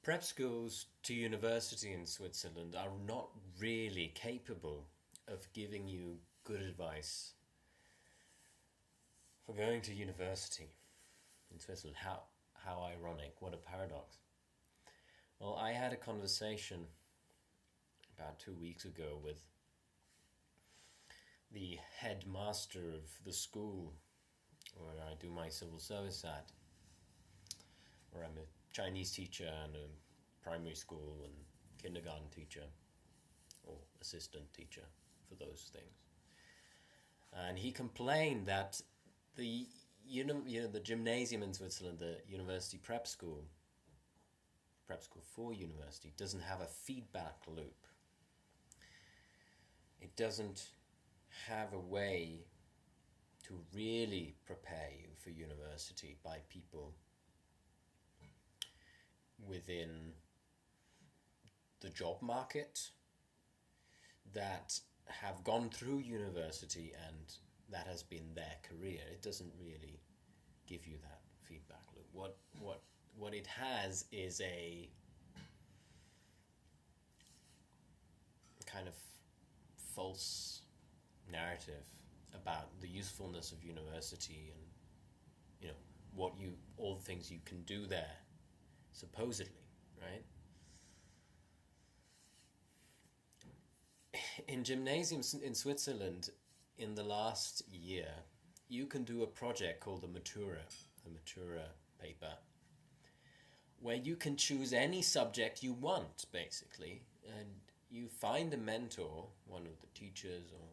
Prep schools to university in Switzerland are not really capable of giving you good advice for going to university in Switzerland. How ironic, what a paradox. Well, I had a conversation about 2 weeks ago with the headmaster of the school where I do my civil service at, where I'm a Chinese teacher and a primary school and kindergarten teacher or assistant teacher for those things. And he complained that the the gymnasium in Switzerland, the university prep school for university, doesn't have a feedback loop. It doesn't have a way to really prepare you for university by people within the job market that have gone through university and that has been their career. It doesn't really give you that feedback loop. What it has is a kind of false narrative about the usefulness of university and all the things you can do there, supposedly, right? In gymnasiums in Switzerland, in the last year, you can do a project called the Matura paper, where you can choose any subject you want, basically, and you find a mentor, one of the teachers or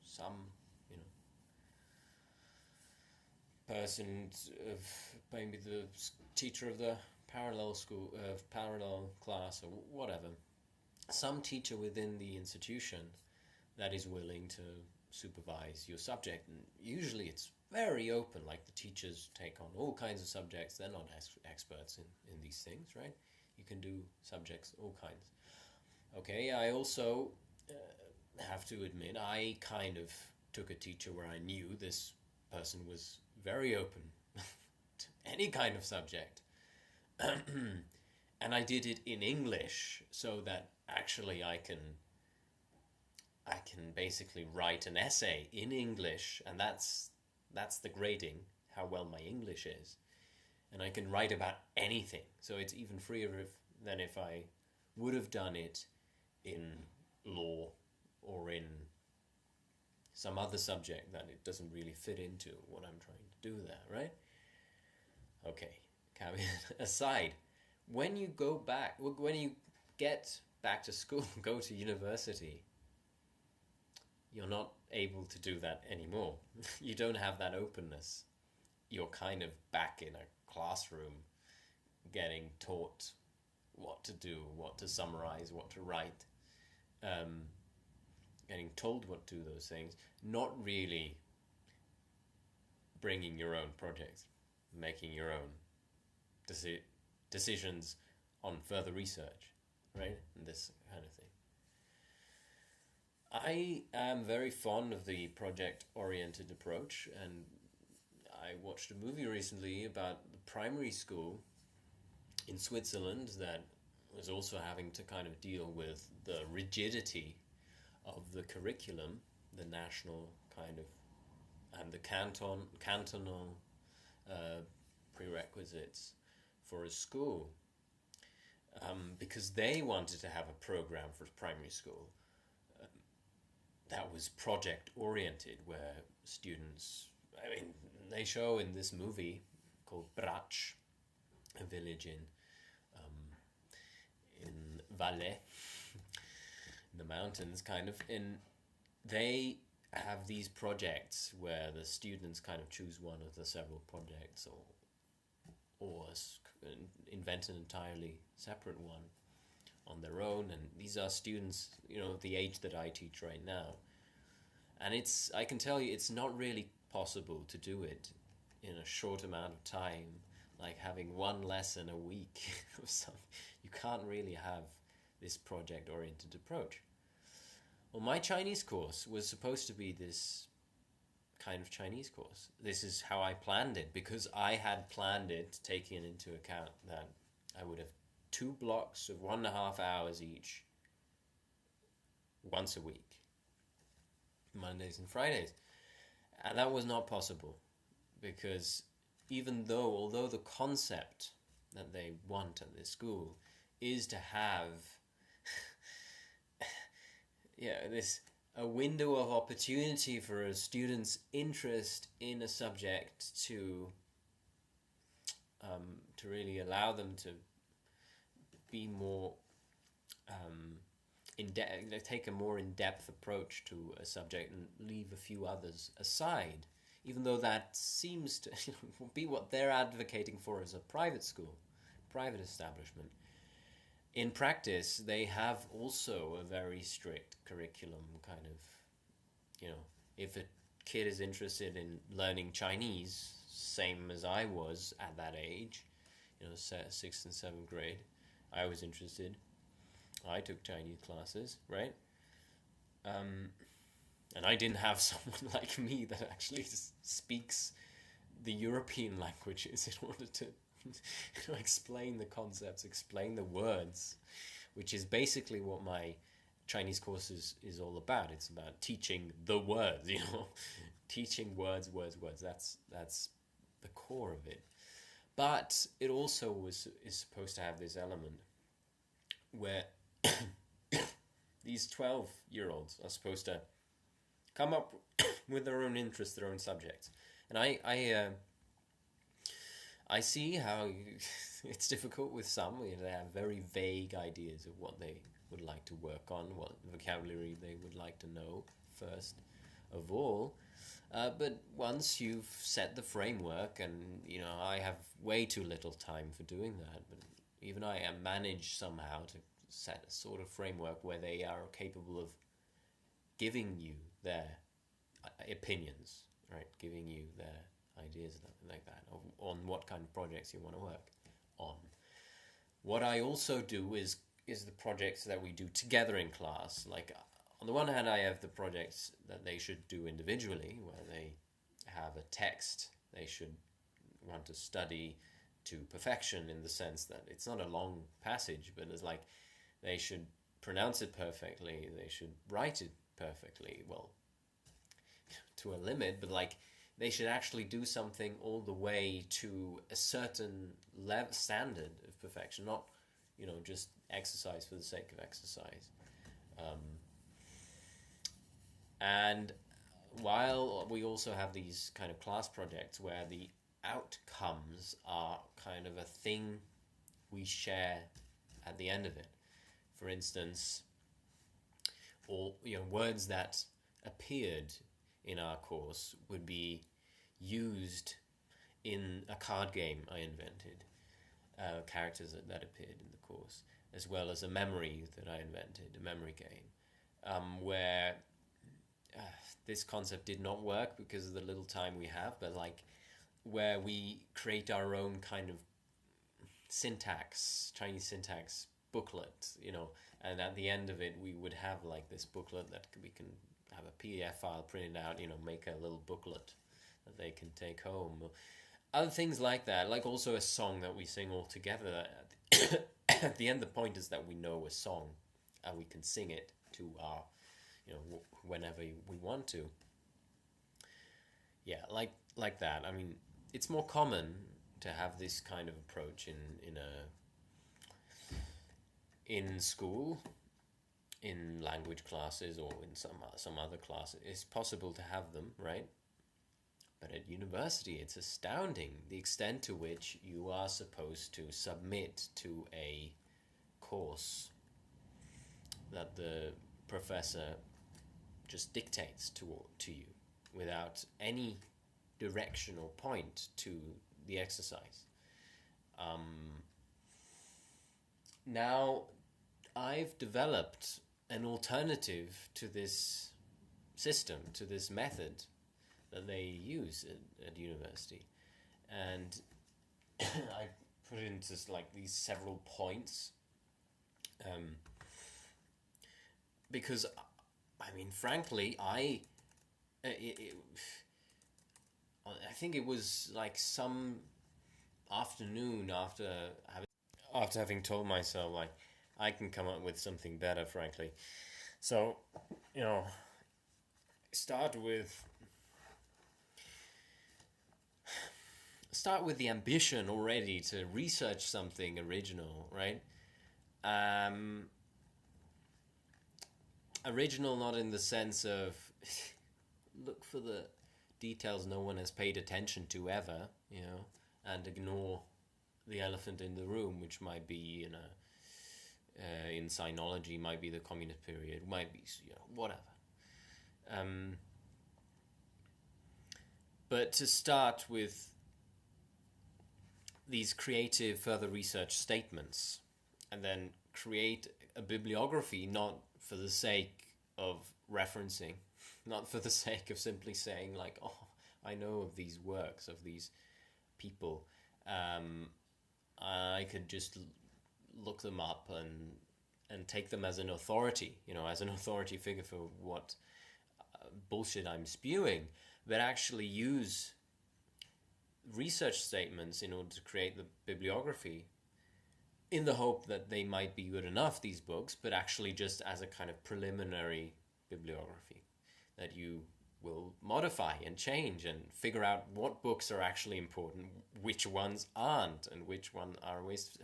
some, person of maybe the teacher of the parallel school, parallel class or whatever, some teacher within the institution that is willing to supervise your subject. And usually it's very open, like the teachers take on all kinds of subjects. They're not experts in these things, right? You can do subjects, all kinds. Okay, I also have to admit, I kind of took a teacher where I knew this person was very open to any kind of subject. And I did it in English so that actually I can basically write an essay in English, and that's the grading, how well my English is. And I can write about anything. So it's even freer than if I would have done it in law or in some other subject that it doesn't really fit into what I'm trying to do there, right? Okay, caveat aside, when you get back to school, go to university, you're not able to do that anymore. You don't have that openness. You're kind of back in a classroom getting taught what to do, what to summarize, what to write, getting told what to do those things, not really bringing your own projects, making your own decisions on further research, right? And this kind of thing. I am very fond of the project-oriented approach, and I watched a movie recently about the primary school in Switzerland that was also having to kind of deal with the rigidity of the curriculum, the national kind of, and the cantonal prerequisites for a school, because they wanted to have a program for primary school that was project-oriented, where students, they show in this movie called Brach, a village in Valais, in the mountains, kind of, they have these projects where the students kind of choose one of the several projects or invent an entirely separate one on their own. And these are students, the age that I teach right now. And I can tell you, it's not really possible to do it in a short amount of time, like having one lesson a week or something. You can't really have this project-oriented approach. Well, my Chinese course was supposed to be this kind of Chinese course. This is how I planned it, because I had planned it taking into account that I would have 2 blocks of 1.5 hours each once a week, Mondays and Fridays. And that was not possible because although the concept that they want at this school is to have this a window of opportunity for a student's interest in a subject to really allow them to be more take a more in-depth approach to a subject and leave a few others aside, even though that seems to be what they're advocating for as a private school, private establishment. In practice, they have also a very strict curriculum, kind of, if a kid is interested in learning Chinese, same as I was at that age, 6th and 7th grade, I was interested. I took Chinese classes, right? And I didn't have someone like me that actually speaks the European languages in order to explain the concepts, explain the words, which is basically what my Chinese course is all about. It's about teaching the words, teaching words. That's the core of it. But it also is supposed to have this element where these 12-year-olds are supposed to come up with their own interests, their own subjects. And I see how it's difficult with some. They have very vague ideas of what they would like to work on, what vocabulary they would like to know first of all. But once you've set the framework, and I have way too little time for doing that, but even I have managed somehow to set a sort of framework where they are capable of giving you their opinions, right? Giving you their ideas like that on what kind of projects you want to work on. What I also do is the projects that we do together in class. Like, on the one hand, I have the projects that they should do individually, where they have a text they should want to study to perfection, in the sense that it's not a long passage, but it's like they should pronounce it perfectly, they should write it perfectly, well, to a limit, but like they should actually do something all the way to a certain standard of perfection, not just exercise for the sake of exercise. And while we also have these kind of class projects where the outcomes are kind of a thing we share at the end of it. For instance, or words that appeared in our course would be used in a card game I invented, characters that appeared in the course, as well as a memory that I invented, a memory game, where this concept did not work because of the little time we have, but like where we create our own kind of syntax, Chinese syntax booklet, and at the end of it we would have like this booklet that we can have a PDF file printed out, make a little booklet that they can take home. Other things like that, like also a song that we sing all together. At the end, the point is that we know a song and we can sing it to our, whenever we want to. Yeah, like that. I mean, it's more common to have this kind of approach in school, in language classes, or in some other classes. It's possible to have them, right? But at university, it's astounding the extent to which you are supposed to submit to a course that the professor just dictates to you without any direction or point to the exercise. Now, I've developed an alternative to this system, to this method that they use at university, and I put it into like these several points, because I mean, frankly, I think it was like some afternoon after having after having told myself, like, I can come up with something better, frankly. So, you know, start with the ambition already to research something original, right? Um, Original not in the sense of look for the details no one has paid attention to ever, you know, and ignore the elephant in the room, which might be, you know, in sinology, might be the communist period, might be, you know, whatever. Um, but to start with these creative further research statements, and then create a bibliography, not for the sake of referencing, not for the sake of simply saying, like, oh, I know of these works, of these people. I could just look them up and take them as an authority, you know, as an authority figure for what bullshit I'm spewing, but actually use research statements in order to create the bibliography in the hope that they might be good enough, these books, but actually just as a kind of preliminary bibliography that you will modify and change and figure out what books are actually important, which ones aren't, and which ones are waste.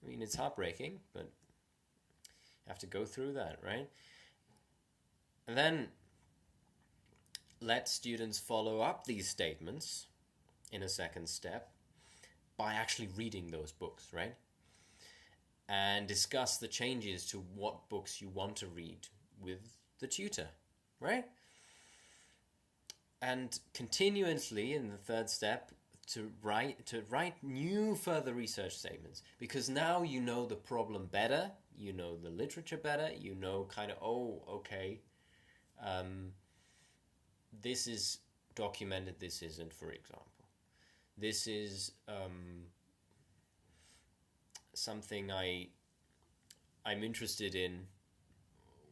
I mean, it's heartbreaking, but you have to go through that, right? And then let students follow up these statements in a second step by actually reading those books, right? And discuss the changes to what books you want to read with the tutor, right? And continuously in the third step to write new further research statements, because now you know the problem better, you know the literature better, you know kind of, oh, okay, this is documented, this isn't, for example. This is something I'm interested in,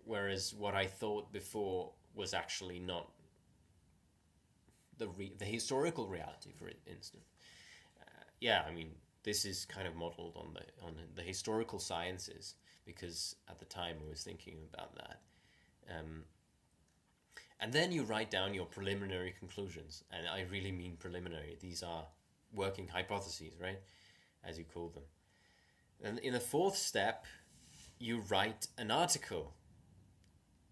whereas what I thought before was actually not the historical reality, for instance. Yeah, I mean, this is kind of modeled on the historical sciences, because at the time I was thinking about that. And then you write down your preliminary conclusions, and I really mean preliminary. These are working hypotheses, right, as you call them. And in the fourth step, you write an article.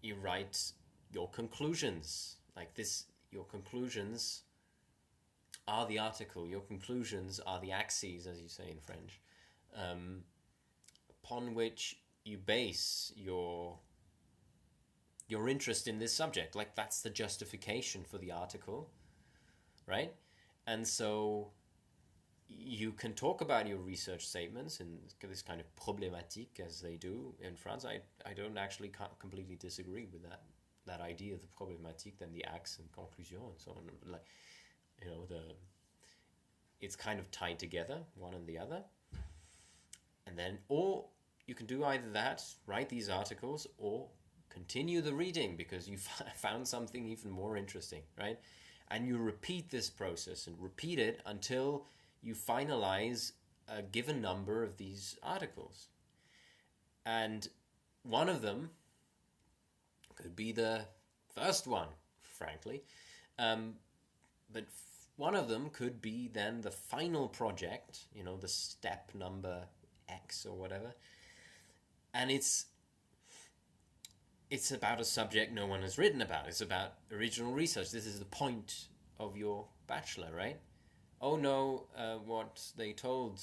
You write your conclusions. Like this, your conclusions are the article. Your conclusions are the axes, as you say in French, upon which you base your interest in this subject. Like, that's the justification for the article, right? And so you can talk about your research statements in this kind of problématique, as they do in France. I don't actually completely disagree with that idea of the problématique, then the axe and conclusion and so on. Like, you know, it's kind of tied together, one and the other. And then, or you can do either that, write these articles, or continue the reading because you found something even more interesting, right? And you repeat this process and repeat it until you finalize a given number of these articles. And one of them could be the first one, frankly. But one of them could be then the final project, you know, the step number X or whatever. And it's about a subject no one has written about. It's about original research. This is the point of your bachelor, right? Oh no, what they told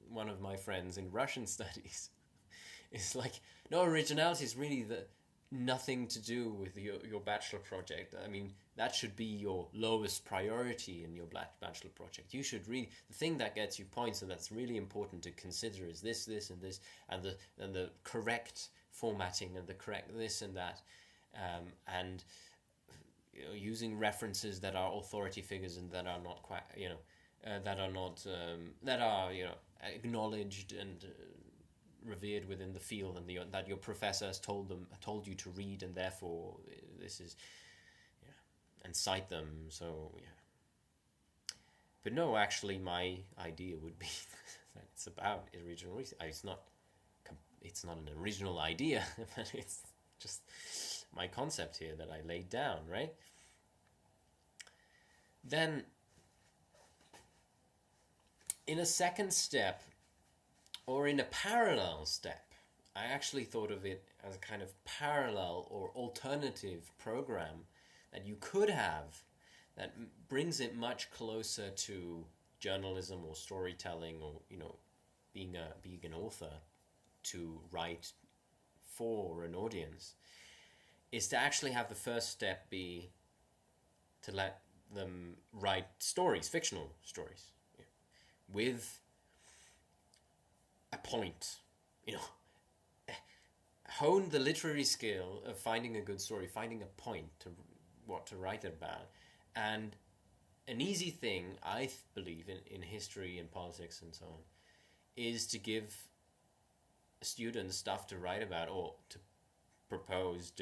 one of my friends in Russian studies is like, no, originality is really nothing to do with your bachelor project. I mean, that should be your lowest priority in your bachelor project. You should really, the thing that gets you points and that's really important to consider is this, and this, and the correct formatting and the correct this and that, and you know, using references that are authority figures and that are not quite, you know, that are not that are, you know, acknowledged and revered within the field, and that your professor has told you to read, and therefore this is, yeah, and cite them. So yeah. But no, actually, my idea would be that it's about original research. It's not an original idea, but it's just my concept here that I laid down, right? Then, in a second step, or in a parallel step, I actually thought of it as a kind of parallel or alternative program that you could have that brings it much closer to journalism or storytelling, or being an author, to write for an audience, is to actually have the first step be to let them write stories, fictional stories, with a point, hone the literary skill of finding a good story, finding a point to what to write about. And an easy thing, I believe, in history and politics and so on, is to give students stuff to write about, or to propose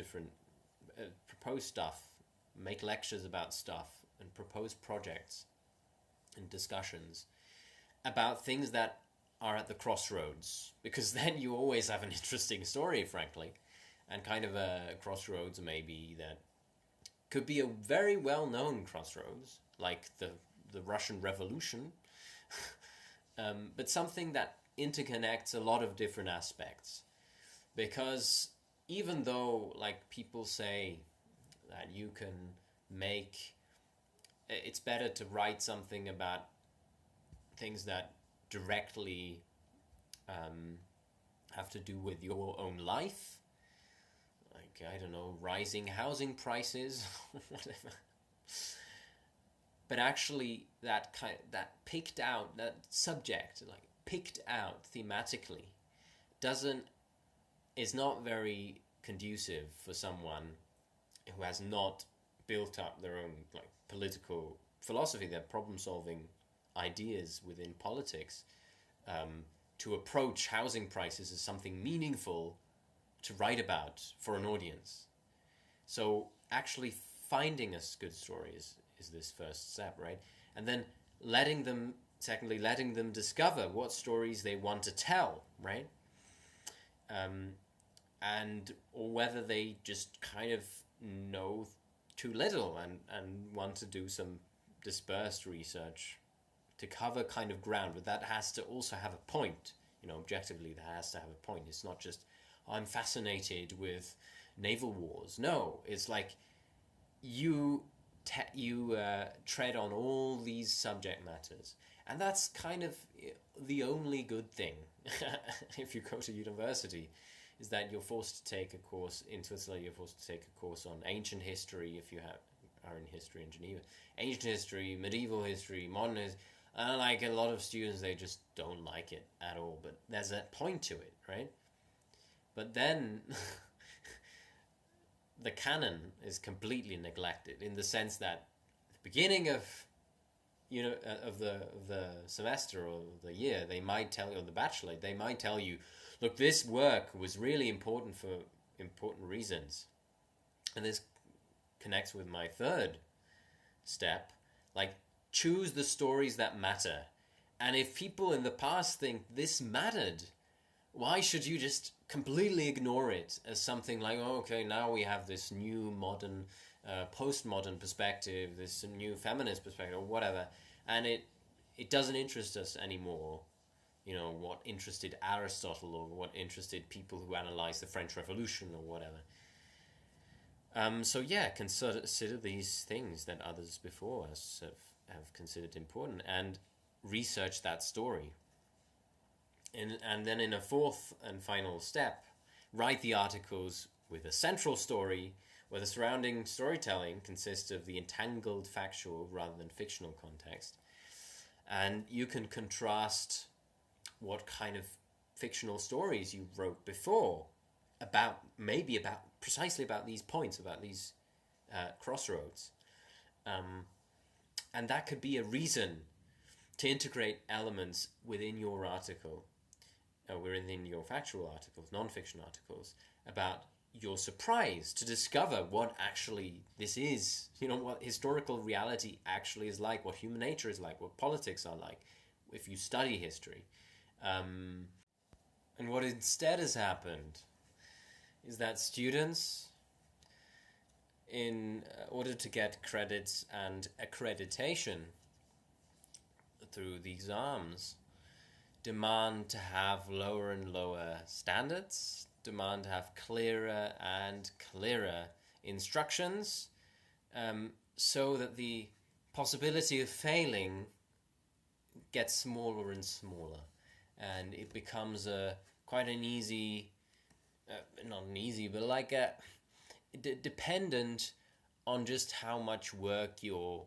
propose stuff, make lectures about stuff, and propose projects and discussions about things that are at the crossroads, because then you always have an interesting story, frankly, and kind of a crossroads maybe that could be a very well-known crossroads, like the Russian Revolution, but something that interconnects a lot of different aspects. Because even though, like, people say that you can it's better to write something about things that directly have to do with your own life, like, I don't know, rising housing prices, whatever. But actually, that subject, like, picked out thematically, is not very conducive for someone who has not built up their own, like, political philosophy, their problem-solving ideas within politics, to approach housing prices as something meaningful to write about for an audience. So actually finding a good story is this first step, right? And then letting them discover what stories they want to tell, right? Or whether they just kind of know too little and want to do some dispersed research to cover kind of ground, but that has to also have a point. Objectively, that has to have a point. It's not just, I'm fascinated with naval wars. No, it's like you tread on all these subject matters, and that's kind of the only good thing if you go to university, is that you're forced to take a course in Switzerland. You're forced to take a course on ancient history if you are in history in Geneva, ancient history, medieval history, modern history. And like a lot of students, they just don't like it at all. But there's that point to it, right? But then the canon is completely neglected, in the sense that at the beginning of the semester or the year, they might tell you, or the bachelor, they might tell you, look, this work was really important for important reasons. And this connects with my third step, like, choose the stories that matter. And if people in the past think this mattered, why should you just completely ignore it as something like, oh, okay, now we have this new modern, postmodern perspective, this new feminist perspective, or whatever, and it doesn't interest us anymore. What interested Aristotle, or what interested people who analyzed the French Revolution, or whatever. So yeah, consider these things that others before us have considered important, and research that story. And then in a fourth and final step, write the articles with a central story, where the surrounding storytelling consists of the entangled factual rather than fictional context. And you can contrast what kind of fictional stories you wrote before precisely about these points, about these crossroads. And that could be a reason to integrate elements within your article, within your factual articles, non-fiction articles, about your surprise to discover what actually this is, what historical reality actually is like, what human nature is like, what politics are like, if you study history. And what instead has happened is that students, in order to get credits and accreditation through the exams, demand to have lower and lower standards, demand to have clearer and clearer instructions, so that the possibility of failing gets smaller and smaller, and it becomes quite an easy, not an easy, but like a dependent on just how much work you're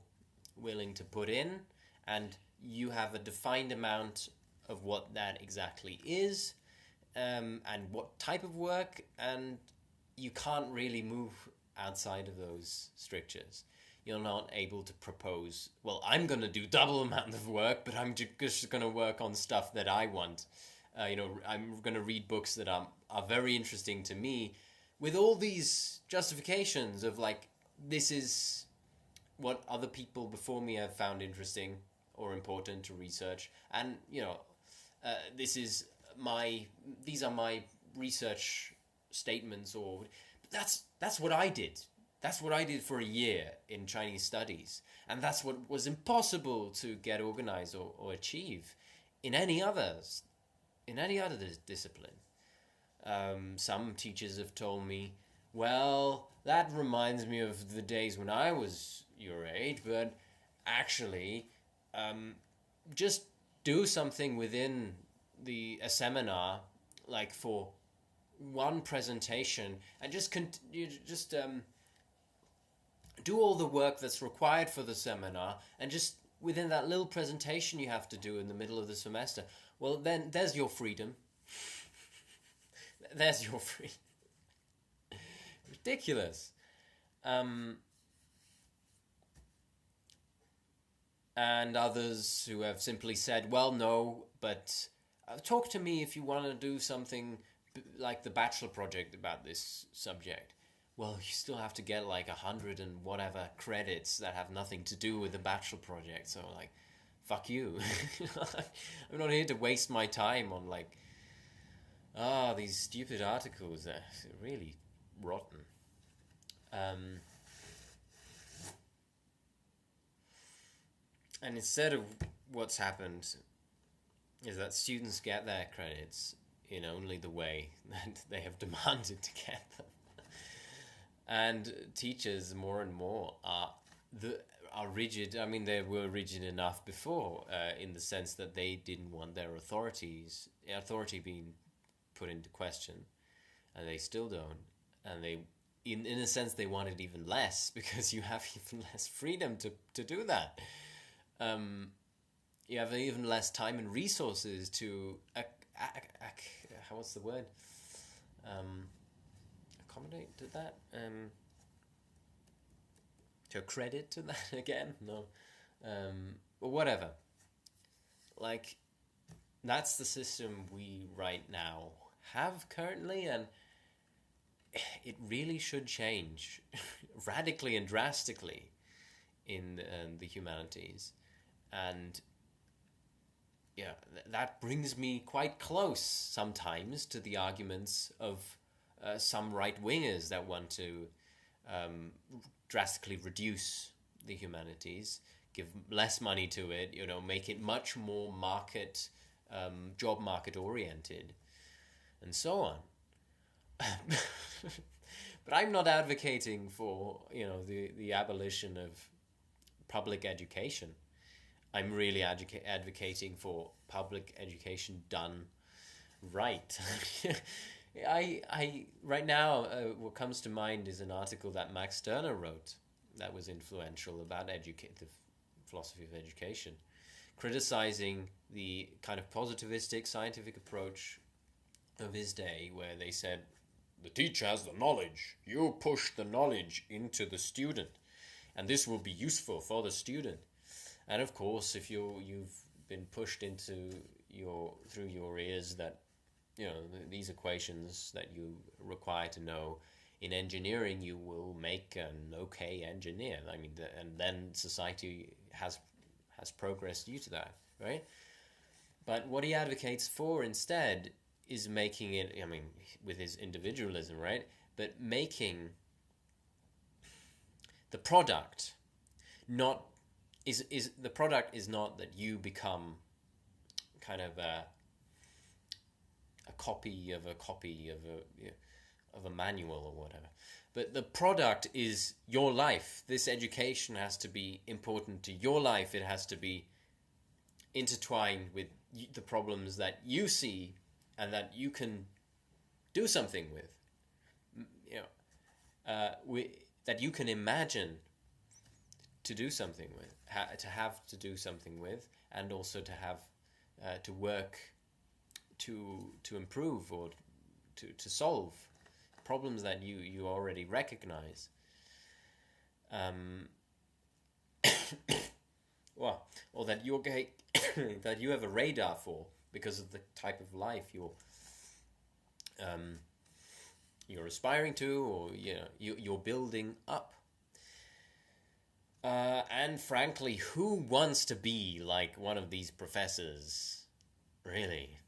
willing to put in, and you have a defined amount of what that exactly is, and what type of work, and you can't really move outside of those strictures. You're not able to propose, well, I'm going to do double amount of work, but I'm just going to work on stuff that I want. I'm going to read books that are very interesting to me, with all these justifications of like, this is what other people before me have found interesting or important to research, and these are my research statements, or that's what I did. That's what I did for a year in Chinese studies, and that's what was impossible to get organized or achieve in any other discipline. Some teachers have told me, well, that reminds me of the days when I was your age, but actually, just do something within a seminar, like for one presentation, and just do all the work that's required for the seminar, and just within that little presentation you have to do in the middle of the semester. Well, then there's your freedom. There's your freedom. Ridiculous. And others who have simply said, well, no, but talk to me if you want to do something like the bachelor project about this subject. Well, you still have to get like 100 and whatever credits that have nothing to do with the bachelor project. So like, fuck you. I'm not here to waste my time on like, these stupid articles that are really rotten. And instead of what's happened is that students get their credits in only the way that they have demanded to get them. And teachers more and more are rigid. I mean, they were rigid enough before, in the sense that they didn't want their authority being put into question, and they still don't. And they, in a sense, they want it even less, because you have even less freedom to do that. You have even less time and resources to what's the word? Accommodate to that? To accredit to that again? No. Or whatever. Like, that's the system we right now have currently, and it really should change radically and drastically in the humanities. And yeah, that brings me quite close sometimes to the arguments of some right-wingers that want to drastically reduce the humanities, give less money to it, make it much more job market oriented, and so on. But I'm not advocating for the abolition of public education. I'm really advocating for public education done right. I right now, what comes to mind is an article that Max Stirner wrote that was influential about the philosophy of education, criticizing the kind of positivistic scientific approach of his day, where they said, the teacher has the knowledge, you push the knowledge into the student, and this will be useful for the student. And of course, if you've been pushed through your ears that these equations that you require to know in engineering, you will make an okay engineer. I mean, and then society has progressed due to that, right? But what he advocates for instead is making it, I mean, with his individualism, right? But making the product not is the product is not that you become kind of a copy of a copy of a manual or whatever, but the product is your life. This education has to be important to your life. It has to be intertwined with the problems that you see and that you can do something with. You know, that you can imagine to do something with, to have to do something with, and also to have to work to improve or to solve problems that you already recognize. Well, or that you that you have a radar for because of the type of life you're aspiring to, or you're building up. And frankly, who wants to be like one of these professors? Really?